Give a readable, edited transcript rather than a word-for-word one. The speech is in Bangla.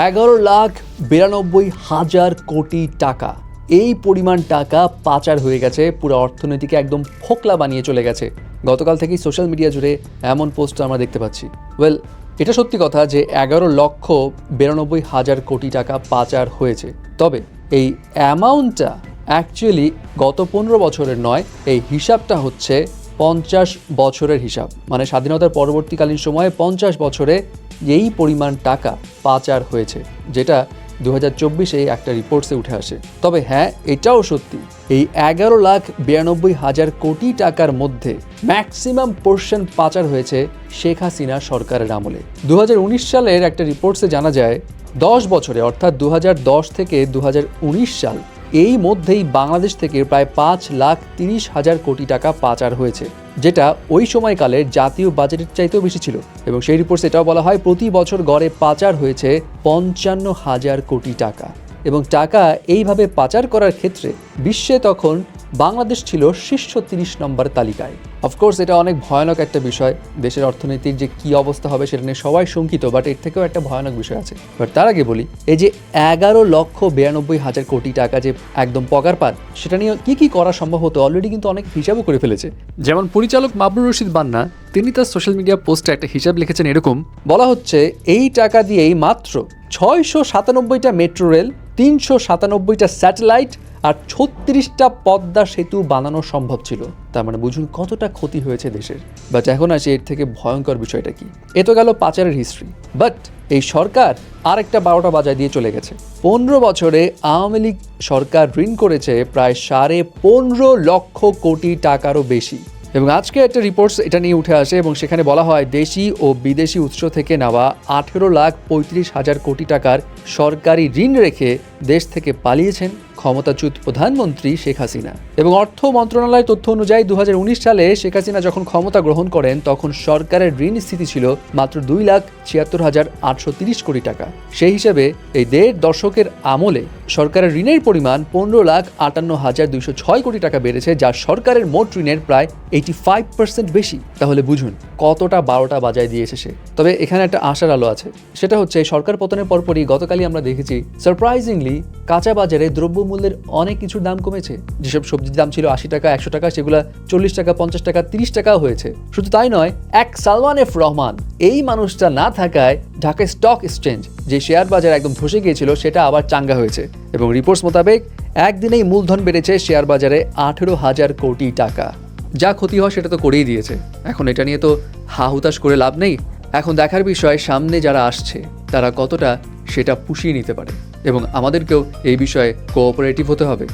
11,92,000 কোটি টাকা। এই পরিমাণ টাকা পাচার হয়ে গেছে, পুরো অর্থনীতিকে একদম ফোকলা বানিয়ে চলে গেছে। গতকাল থেকেই সোশ্যাল মিডিয়া জুড়ে এমন পোস্ট আমরা দেখতে পাচ্ছি। এটা সত্যি কথা যে 11,92,000 কোটি টাকা পাচার হয়েছে। তবে এই অ্যামাউন্টটা অ্যাকচুয়ালি গত 15 বছরের নয়, এই হিসাবটা হচ্ছে 50 বছরের হিসাব। মানে স্বাধীনতার পরবর্তীকালীন সময়ে 50 বছরে এই পরিমাণ টাকা পাচার হয়েছে, যেটা 2024 একটা রিপোর্টসে উঠে আসে। তবে হ্যাঁ, এটাও সত্যি, এই 11,92,000 কোটি টাকার মধ্যে ম্যাক্সিমাম পোর্শন পাচার হয়েছে শেখ হাসিনা সরকারের আমলে। 2019 সালের একটা রিপোর্টসে জানা যায় 10 বছরে, অর্থাৎ 2010 থেকে 2019 সাল, এই মধ্যেই বাংলাদেশ থেকে প্রায় 5,30,000 কোটি টাকা পাচার হয়েছে, যেটা ওই সময়কালের জাতীয় বাজেটের চাইতেও বেশি ছিল। এবং সেই রিপোর্টে এটাও বলা হয় প্রতি বছর গড়ে পাচার হয়েছে 55,000 কোটি টাকা। এবং টাকা এইভাবে পাচার করার ক্ষেত্রে বিশ্বে তখন বাংলাদেশ ছিল শীর্ষ 30 নম্বর তালিকায়। অফকোর্স এটা অনেক ভয়ানক একটা বিষয়, দেশের অর্থনীতির যে কী অবস্থা হবে সেটা নিয়ে সবাই শঙ্কিত, বাট এর থেকেও একটা ভয়ানক বিষয় আছে। বাট তার আগে বলি, এই যে 11,92,000 কোটি টাকা যে একদম পগারপাত, সেটা নিয়ে কী করা সম্ভব হতো অলরেডি কিন্তু অনেক হিসাবও করে ফেলেছে। যেমন পরিচালক মাবরুর রশিদ বান্না, তিনি তার সোশ্যাল মিডিয়া পোস্টে একটা হিসাব লিখেছেন এরকম, বলা হচ্ছে এই টাকা দিয়েই মাত্র 697টা মেট্রো রেল, 397টা স্যাটেলাইট আর 36টা পদ্মা সেতু বানানো সম্ভব ছিল। তার মানে বুঝুন কতটা ক্ষতি হয়েছে দেশের। বাট এখন আসে এর থেকে ভয়ঙ্কর বিষয়টা কি। এ তো গেল পাচারের হিস্ট্রি, বাট এই সরকার আরেকটা 12টা বাজায় দিয়ে চলে গেছে। 15 বছরে আওয়ামী লীগ সরকার ঋণ করেছে প্রায় 15.5 লক্ষ কোটি টাকারও বেশি। এবং আজকে একটা রিপোর্টস এটা নিয়ে উঠে আসে এবং সেখানে বলা হয় দেশি ও বিদেশি উৎস থেকে নেওয়া 18,35,000 কোটি টাকার সরকারি ঋণ রেখে দেশ থেকে পালিয়েছেন ক্ষমতাচ্যুত প্রধানমন্ত্রী শেখ হাসিনা। এবং অর্থ মন্ত্রণালয়ের তথ্য অনুযায়ী 2019 সালে শেখ হাসিনা যখন ক্ষমতা গ্রহণ করেন তখন সরকারের ঋণ স্থিতি ছিল মাত্র 2,76,830 কোটি টাকা। সেই হিসেবে এই 1.5 দশকের আমলে সরকারের ঋণের পরিমাণ 15,58,206 কোটি টাকা বেড়েছে, যা সরকারের মোট ঋণের প্রায় 85% বেশি। তাহলে বুঝুন কতটা 12টা বাজায় দিয়েছে সে। তবে এখানে একটা আশার আলো আছে, সেটা হচ্ছে সরকার পতনের পরপরই গতকালই আমরা দেখেছি সারপ্রাইজিংলি কাঁচা বাজারে দ্রব্যমূল্যের অনেক কিছুর দাম কমেছে। যেসব সবজির দাম ছিল 80 টাকা 100 টাকা, সেগুলো 40 টাকা 50 টাকা 30 টাকাও হয়েছে। শুধু তাই নয়, এক সালমান এফ রহমান, এই মানুষটা না থাকায় ঢাকা স্টক এক্সচেঞ্জ যে শেয়ার বাজার একদম ধসে গিয়েছিল সেটা আবার চাঙ্গা হয়েছে। এবং রিপোর্টস মোতাবেক একদিনেই মূলধন বেড়েছে শেয়ার বাজারে 18,000 কোটি টাকা। যা ক্ষতি হয় সেটা তো করেই দিয়েছে, এখন এটা নিয়ে তো হা হুতাশ করে লাভ নেই। এখন দেখার বিষয় সামনে যারা আসছে তারা কতটা সেটা পুষিয়ে নিতে পারে, এবং আমাদেরকেও এই বিষয়ে কোঅপারেটিভ হতে হবে।